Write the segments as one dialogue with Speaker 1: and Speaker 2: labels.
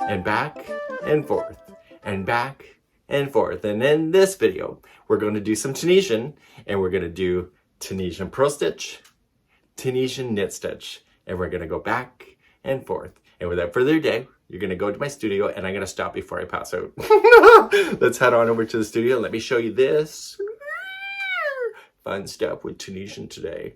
Speaker 1: and back and forth and back and forth. And in this video, we're going to do some Tunisian, and we're going to do Tunisian purl stitch, Tunisian knit stitch, and we're going to go back and forth. And without further ado, you're going to go to my studio, and I'm going to stop before I pass out. Let's head on over to the studio and let me show you this fun stuff with Tunisian today.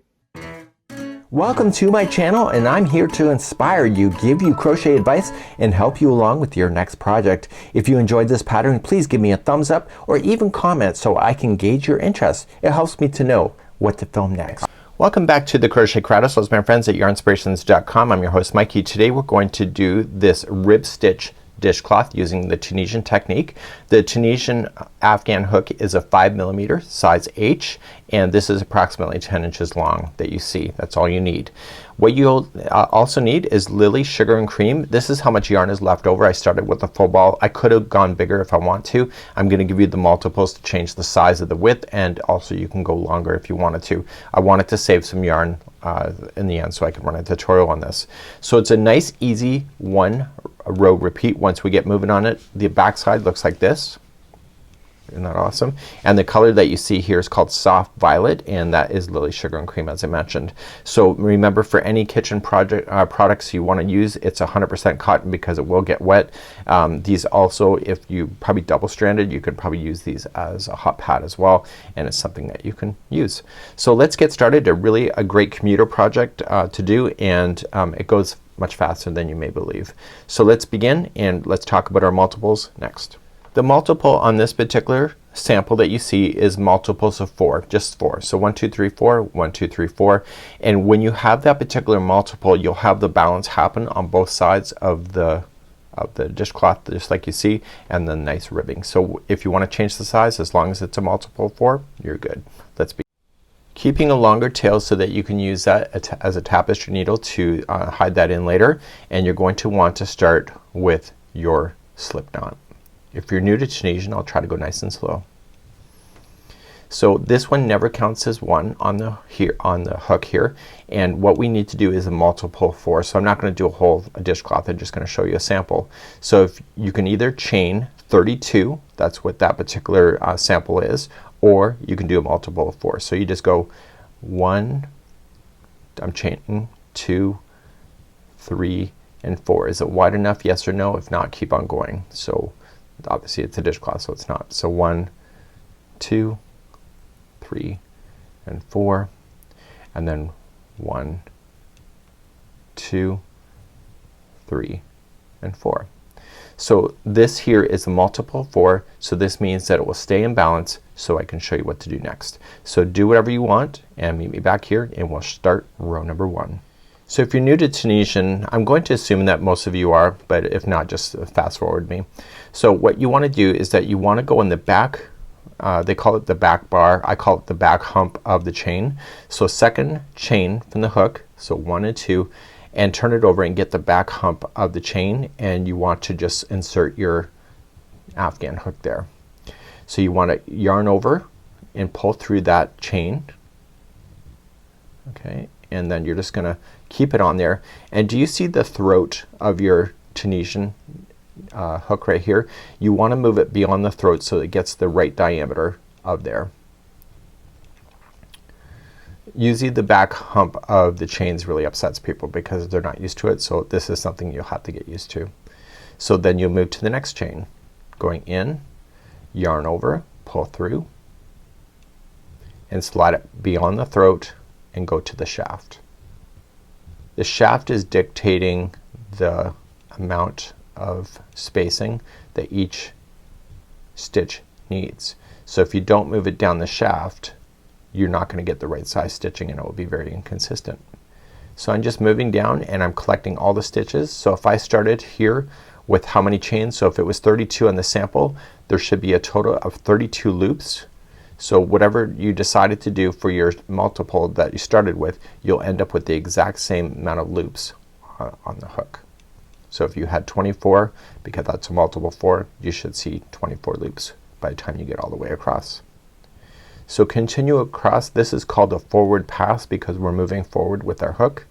Speaker 2: Welcome to my channel, and I'm here to inspire you, give you crochet advice, and help you along with your next project. If you enjoyed this pattern, please give me a thumbs up or even comment so I can gauge your interest. It helps me to know what to film next. Welcome back to the Crochet Crowd. So my friends at yarnspirations.com. I'm your host Mikey. Today we're going to do this rib stitch dishcloth using the Tunisian technique. The Tunisian Afghan hook is a 5mm size H, and this is approximately 10 inches long that you see. That's all you need. What you'll also need is lily, sugar, and cream. This is how much yarn is left over. I started with a full ball. I could have gone bigger if I want to. I'm going to give you the multiples to change the size of the width, and also you can go longer if you wanted to. I wanted to save some yarn in the end so I can run a tutorial on this. So it's a nice easy one row repeat. Once we get moving on it, the back side looks like this. Isn't that awesome? And the color that you see here is called soft violet, and that is lily, sugar, and cream, as I mentioned. So remember, for any kitchen project products you want to use, it's 100% cotton because it will get wet. These also, if you probably double-stranded, you could probably use these as a hot pad as well, and it's something that you can use. So let's get started. A great commuter project to do, and it goes much faster than you may believe. So let's begin, and let's talk about our multiples next. The multiple on this particular sample that you see is multiples of 4, just 4. So 1, 2, 3, 4, 1, 2, 3, 4. And when you have that particular multiple, you'll have the balance happen on both sides of the dishcloth, just like you see, and the nice ribbing. So if you want to change the size, as long as it's a multiple of 4, you're good. Let's begin. Keeping a longer tail so that you can use that as a tapestry needle to hide that in later. And you're going to want to start with your slip knot. If you're new to Tunisian, I'll try to go nice and slow. So this one never counts as 1 on the hook here, and what we need to do is a multiple of 4. So I'm not going to do a whole dishcloth. I'm just going to show you a sample. So if you can either chain 32, that's what that particular sample is, or you can do a multiple of 4. So you just go 1, I'm chaining 2, 3, and 4. Is it wide enough? Yes or no? If not, keep on going. So obviously it's a dishcloth, so it's not. So 1, 2, 3, and 4, and then 1, 2, 3, and 4. So this here is a multiple of 4, so this means that it will stay in balance, so I can show you what to do next. So do whatever you want and meet me back here, and we'll start row number 1. So if you're new to Tunisian, I'm going to assume that most of you are, but if not, just fast forward me. So what you want to do is that you want to go in the back, they call it the back bar, I call it the back hump of the chain. So second chain from the hook, so 1 and 2, and turn it over and get the back hump of the chain, and you want to just insert your Afghan hook there. So you want to yarn over and pull through that chain. Okay, and then you're just gonna keep it on there. And do you see the throat of your Tunisian hook right here? You want to move it beyond the throat so it gets the right diameter of there. Usually the back hump of the chains really upsets people because they're not used to it, so this is something you'll have to get used to. So then you'll move to the next chain, going in, yarn over, pull through, and slide it beyond the throat and go to the shaft. The shaft is dictating the amount of spacing that each stitch needs. So if you don't move it down the shaft, you're not going to get the right size stitching, and it will be very inconsistent. So I'm just moving down and I'm collecting all the stitches. So if I started here with how many chains, so if it was 32 on the sample, there should be a total of 32 loops. So whatever you decided to do for your multiple that you started with, you'll end up with the exact same amount of loops on the hook. So if you had 24, because that's a multiple 4, you should see 24 loops by the time you get all the way across. So continue across. This is called a forward pass because we're moving forward with our hook,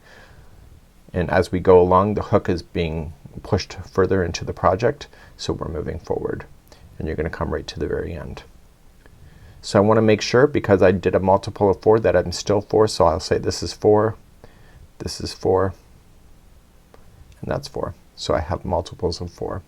Speaker 2: and as we go along the hook is being pushed further into the project, so we're moving forward, and you're gonna come right to the very end. So I want to make sure, because I did a multiple of 4, that I'm still 4, so I'll say this is 4, this is 4, and that's 4. So I have multiples of 4.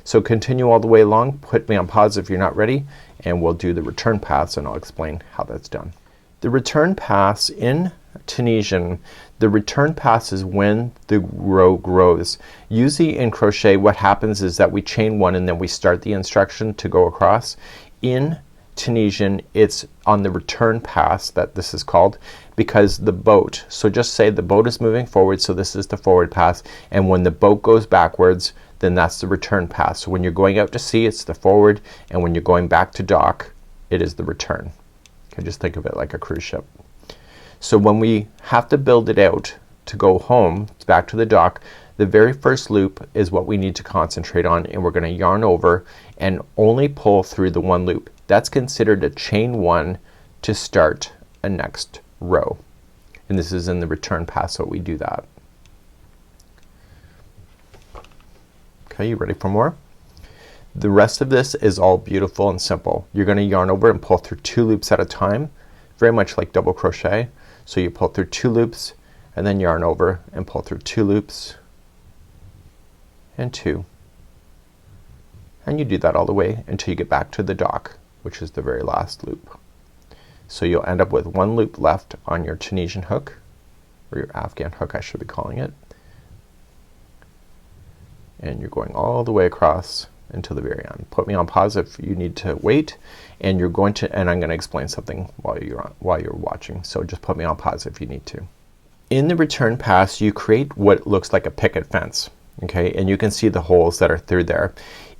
Speaker 2: So continue all the way along, put me on pause if you're not ready, and we'll do the return pass and I'll explain how that's done. The return pass in Tunisian, the return pass is when the row grows. Usually in crochet what happens is that we chain 1 and then we start the instruction to go across. In Tunisian it's on the return pass that this is called, because the boat, so just say the boat is moving forward, so this is the forward pass, and when the boat goes backwards then that's the return pass. So when you're going out to sea it's the forward, and when you're going back to dock it is the return. Okay, just think of it like a cruise ship. So when we have to build it out to go home back to the dock, the very first loop is what we need to concentrate on, and we're gonna yarn over and only pull through the 1 loop. That's considered a chain 1 to start a next row, and this is in the return pass, so we do that. Okay, you ready for more? The rest of this is all beautiful and simple. You're gonna yarn over and pull through 2 loops at a time, very much like double crochet. So you pull through 2 loops and then yarn over and pull through 2 loops and 2, and you do that all the way until you get back to the dock, which is the very last loop. So you'll end up with 1 loop left on your Tunisian hook, or your Afghan hook I should be calling it, and you're going all the way across until the very end. Put me on pause if you need to wait, and you're going to, and I'm gonna explain something while you're watching, so just put me on pause if you need to. In the return pass you create what looks like a picket fence, okay, and you can see the holes that are through there.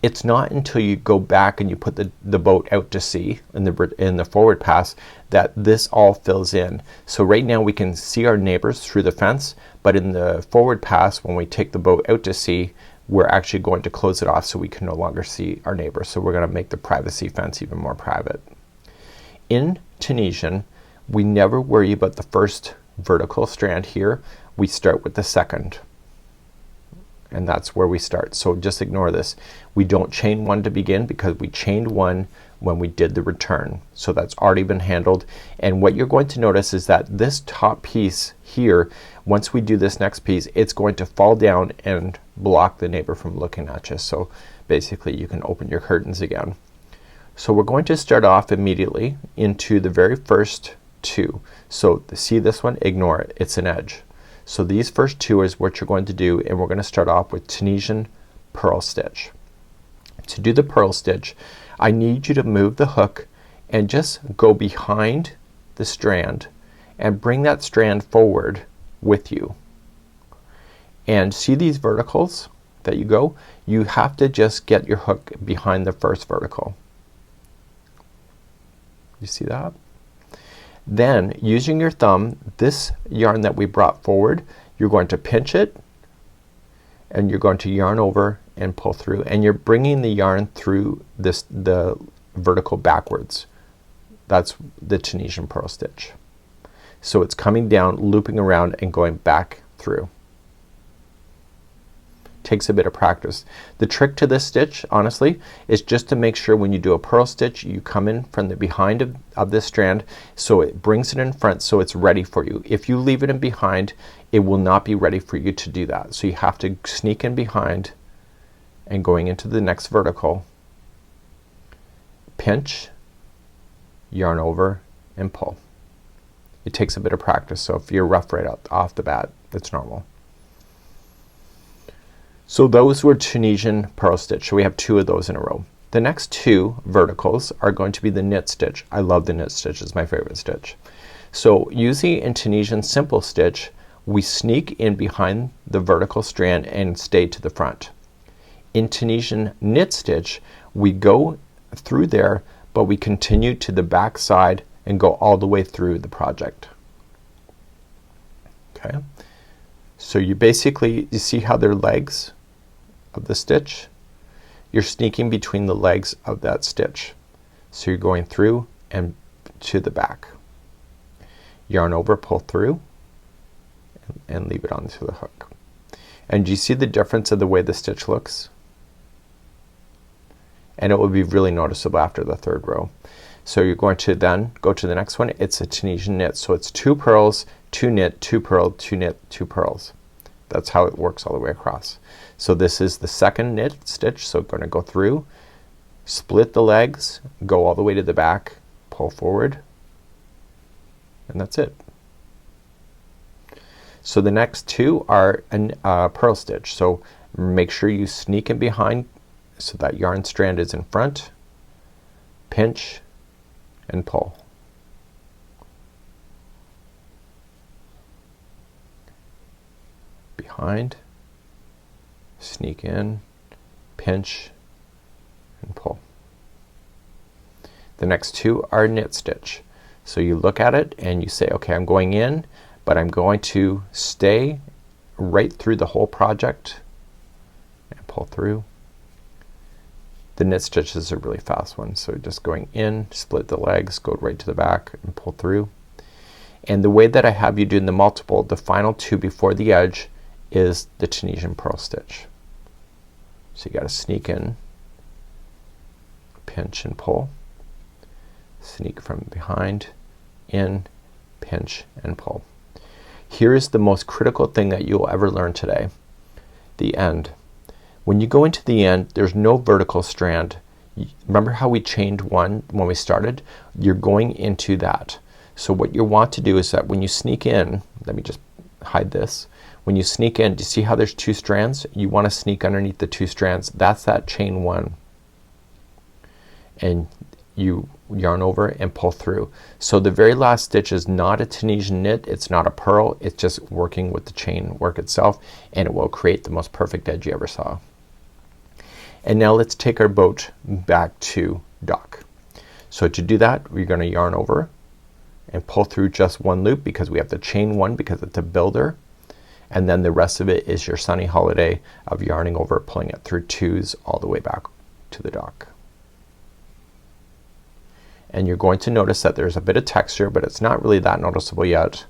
Speaker 2: It's not until you go back and you put the boat out to sea in the forward pass that this all fills in. So right now we can see our neighbors through the fence, but in the forward pass when we take the boat out to sea we're actually going to close it off so we can no longer see our neighbors. So we're gonna make the privacy fence even more private. In Tunisian we never worry about the first vertical strand here. We start with the second, and that's where we start. So just ignore this. We don't chain 1 to begin because we chained 1 when we did the return. So that's already been handled, and what you're going to notice is that this top piece here, once we do this next piece, it's going to fall down and block the neighbor from looking at you. So basically you can open your curtains again. So we're going to start off immediately into the very first 2. So see this one, ignore it, it's an edge. So these first 2 is what you're going to do, and we're gonna start off with Tunisian purl stitch. To do the purl stitch I need you to move the hook and just go behind the strand and bring that strand forward with you. And see these verticals that you go? You have to just get your hook behind the first vertical. You see that? Then using your thumb, this yarn that we brought forward, you're going to pinch it and you're going to yarn over and pull through, and you're bringing the yarn through the vertical backwards. That's the Tunisian purl stitch. So it's coming down, looping around and going back through. Takes a bit of practice. The trick to this stitch honestly is just to make sure when you do a purl stitch you come in from the behind of this strand, so it brings it in front so it's ready for you. If you leave it in behind it will not be ready for you to do that. So you have to sneak in behind and going into the next vertical, pinch, yarn over and pull. It takes a bit of practice, so if you're rough right off the bat that's normal. So those were Tunisian purl stitch. So we have 2 of those in a row. The next 2 verticals are going to be the knit stitch. I love the knit stitch, it's my favorite stitch. So usually in Tunisian simple stitch we sneak in behind the vertical strand and stay to the front. In Tunisian knit stitch we go through there but we continue to the back side and go all the way through the project. Okay, so you basically, you see how they're legs of the stitch? You're sneaking between the legs of that stitch. So you're going through and to the back. Yarn over, pull through and leave it onto the hook. And do you see the difference of the way the stitch looks? And it will be really noticeable after the third row. So you're going to then go to the next one. It's a Tunisian knit. So it's 2 purls, 2 knit, 2 purl, 2 knit, 2 purls. That's how it works all the way across. So this is the second knit stitch. So I'm going to go through, split the legs, go all the way to the back, pull forward, and that's it. So the next two are a purl stitch. So make sure you sneak in behind so that yarn strand is in front, pinch and pull. Behind, sneak in, pinch and pull. The next two are knit stitch. So you look at it and you say, okay, I'm going in, but I'm going to stay right through the whole project and pull through. The knit stitch is a really fast one. So just going in, split the legs, go right to the back and pull through. And the way that I have you doing the multiple, the final two before the edge is the Tunisian purl stitch. So you gotta sneak in, pinch and pull, sneak from behind, in, pinch and pull. Here is the most critical thing that you'll ever learn today, the end. When you go into the end, there's no vertical strand. Remember how we chained one when we started? You're going into that. So what you want to do is that when you sneak in, let me just hide this. When you sneak in, do you see how there's two strands? You want to sneak underneath the two strands. That's that chain one. And you yarn over and pull through. So the very last stitch is not a Tunisian knit, it's not a purl, it's just working with the chain work itself, and it will create the most perfect edge you ever saw. And now let's take our boat back to dock. So to do that, we're going to yarn over and pull through just one loop because we have to chain one because it's a builder, and then the rest of it is your sunny holiday of yarning over, pulling it through twos all the way back to the dock. And you're going to notice that there's a bit of texture, but it's not really that noticeable yet,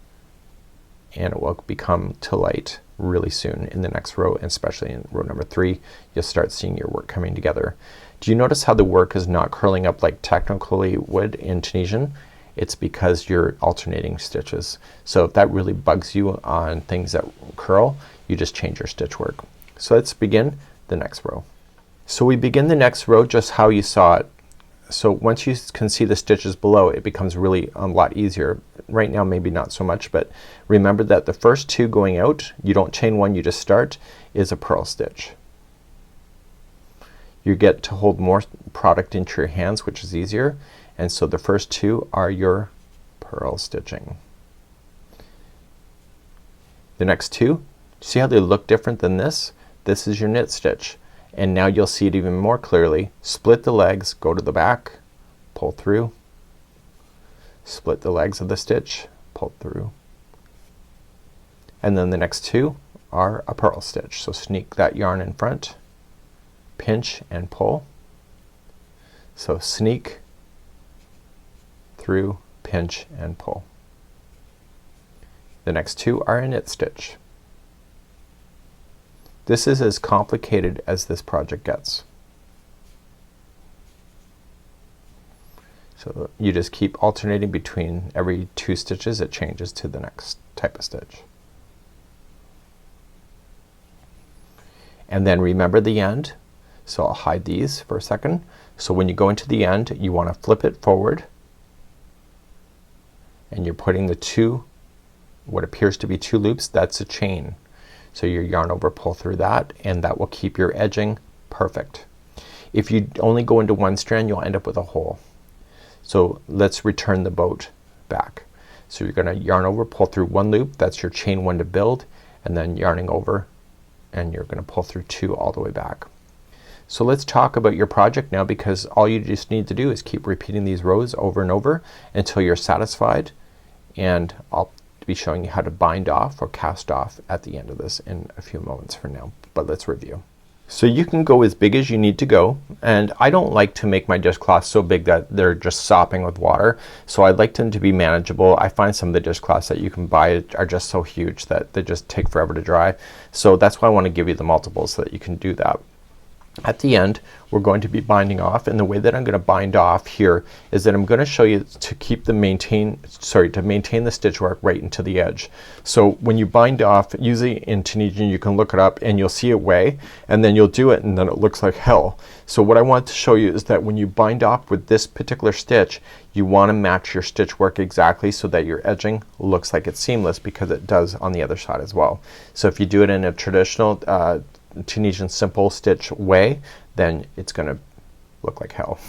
Speaker 2: and it will become to light really soon in the next row, and especially in row number 3 you'll start seeing your work coming together. Do you notice how the work is not curling up like technically would in Tunisian? It's because you're alternating stitches. So if that really bugs you on things that curl, you just change your stitch work. So let's begin the next row. So we begin the next row just how you saw it. So once you can see the stitches below, it becomes really a lot easier. Right now maybe not so much, but remember that the first two going out, you don't chain one, you just start, is a purl stitch. You get to hold more product into your hands, which is easier, and so the first two are your purl stitching. The next two, see how they look different than this? This is your knit stitch. And now you'll see it even more clearly. Split the legs, go to the back, pull through, split the legs of the stitch, pull through, and then the next two are a purl stitch. So sneak that yarn in front, pinch and pull. So sneak through, pinch and pull. The next two are a knit stitch. This is as complicated as this project gets. So you just keep alternating between every two stitches, it changes to the next type of stitch. And then remember the end. So I'll hide these for a second. So when you go into the end, you want to flip it forward, and you're putting the two, what appears to be two loops, that's a chain. So you yarn over, pull through that, and that will keep your edging perfect. If you only go into one strand, you'll end up with a hole. So let's return the boat back. So you're gonna yarn over, pull through one loop, that's your chain one to build, and then yarning over, and you're gonna pull through two all the way back. So let's talk about your project now, because all you just need to do is keep repeating these rows over and over until you're satisfied, and I'll be showing you how to bind off or cast off at the end of this in a few moments from now. But let's review. So you can go as big as you need to go, and I don't like to make my dishcloths so big that they're just sopping with water. So I like them to be manageable. I find some of the dishcloths that you can buy are just so huge that they just take forever to dry. So that's why I want to give you the multiples so that you can do that. At the end we're going to be binding off, and the way that I'm going to bind off here is that I'm going to show you to keep the maintain the stitch work right into the edge. So when you bind off, usually in Tunisian you can look it up and you'll see it way, and then you'll do it and then it looks like hell. So what I want to show you is that when you bind off with this particular stitch, you want to match your stitch work exactly so that your edging looks like it's seamless, because it does on the other side as well. So if you do it in a traditional Tunisian simple stitch way, then it's gonna look like hell.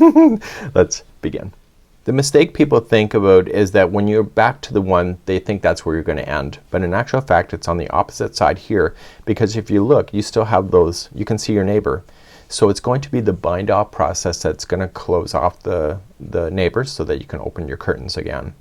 Speaker 2: Let's begin. The mistake people think about is that when you're back to the one, they think that's where you're gonna end, but in actual fact it's on the opposite side here, because if you look, you still have those, you can see your neighbor. So it's going to be the bind off process that's gonna close off the neighbors so that you can open your curtains again.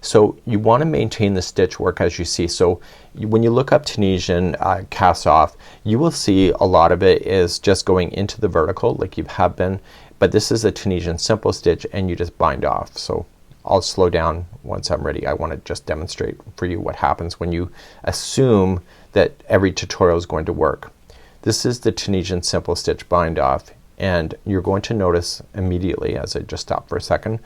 Speaker 2: So you want to maintain the stitch work as you see. So when you look up Tunisian cast off, you will see a lot of it is just going into the vertical like you have been, but this is a Tunisian simple stitch and you just bind off. So I'll slow down once I'm ready. I want to just demonstrate for you what happens when you assume that every tutorial is going to work. This is the Tunisian simple stitch bind off, and you're going to notice immediately, as I just stop for a second,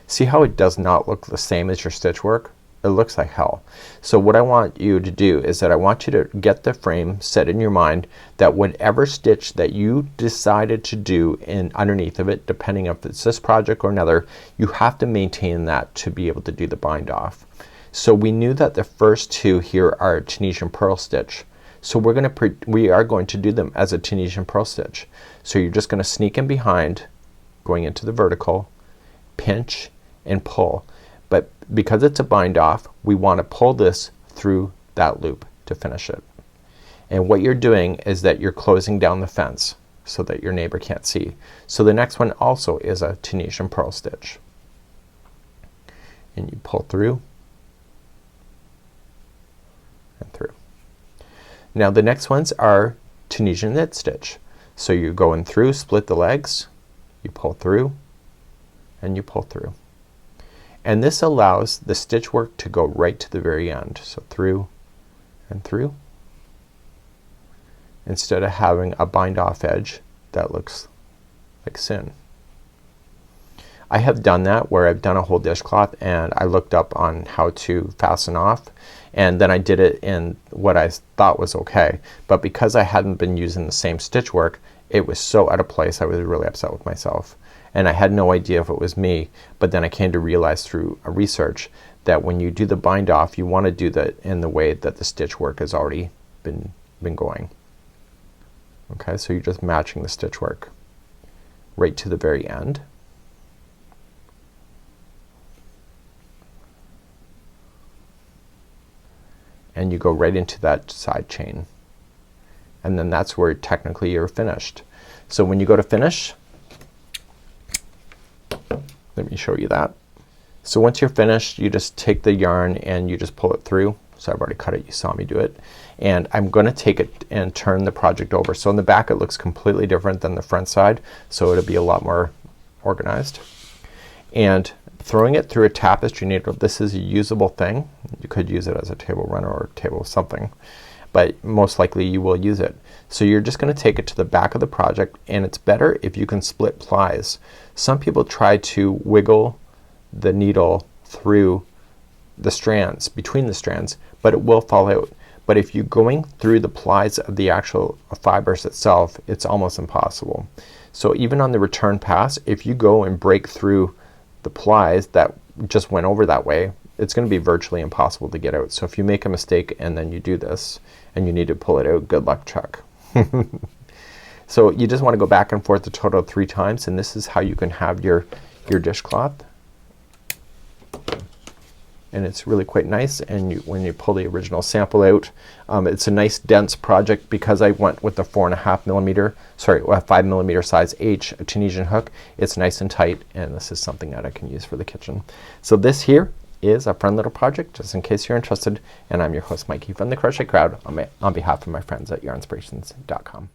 Speaker 2: see how it does not look the same as your stitch work? It looks like hell. So what I want you to do is that I want you to get the frame set in your mind that whatever stitch that you decided to do in underneath of it, depending if it's this project or another, you have to maintain that to be able to do the bind off. So we knew that the first two here are Tunisian purl stitch. So we are going to do them as a Tunisian purl stitch. So you're just gonna sneak in behind, going into the vertical, pinch and pull, but because it's a bind off, we want to pull this through that loop to finish it. And what you're doing is that you're closing down the fence so that your neighbor can't see. So the next one also is a Tunisian purl stitch, and you pull through and through. Now the next ones are Tunisian knit stitch. So you're going through, split the legs, you pull through and you pull through. And this allows the stitch work to go right to the very end. So through and through, instead of having a bind off edge that looks like sin. I have done that where I've done a whole dishcloth and I looked up on how to fasten off, and then I did it in what I thought was okay, but because I hadn't been using the same stitch work, it was so out of place I was really upset with myself. And I had no idea if it was me, but then I came to realize through a research that when you do the bind off, you want to do that in the way that the stitch work has already been going. Okay, so you're just matching the stitch work right to the very end. And you go right into that side chain, and then that's where technically you're finished. So when you go to finish, let me show you that. So once you're finished, you just take the yarn and you just pull it through. So I've already cut it, you saw me do it, and I'm gonna take it and turn the project over. So in the back it looks completely different than the front side, so it'll be a lot more organized. And throwing it through a tapestry needle, this is a usable thing. You could use it as a table runner or table something, but most likely you will use it. So you're just gonna take it to the back of the project, and it's better if you can split plies. Some people try to wiggle the needle through the strands, between the strands, but it will fall out. But if you're going through the plies of the actual fibers itself, it's almost impossible. So even on the return pass, if you go and break through the plies that just went over that way, it's gonna be virtually impossible to get out. So if you make a mistake and then you do this and you need to pull it out, good luck, Chuck. So you just want to go back and forth a total of 3 times, and this is how you can have your dishcloth. And it's really quite nice, and when you pull the original sample out, it's a nice dense project because I went with the 4.5 millimeter, sorry, 5 millimeter size H Tunisian hook. It's nice and tight, and this is something that I can use for the kitchen. So this here is a fun little project just in case you're interested, and I'm your host Mikey from the Crochet Crowd on behalf of my friends at yarnspirations.com.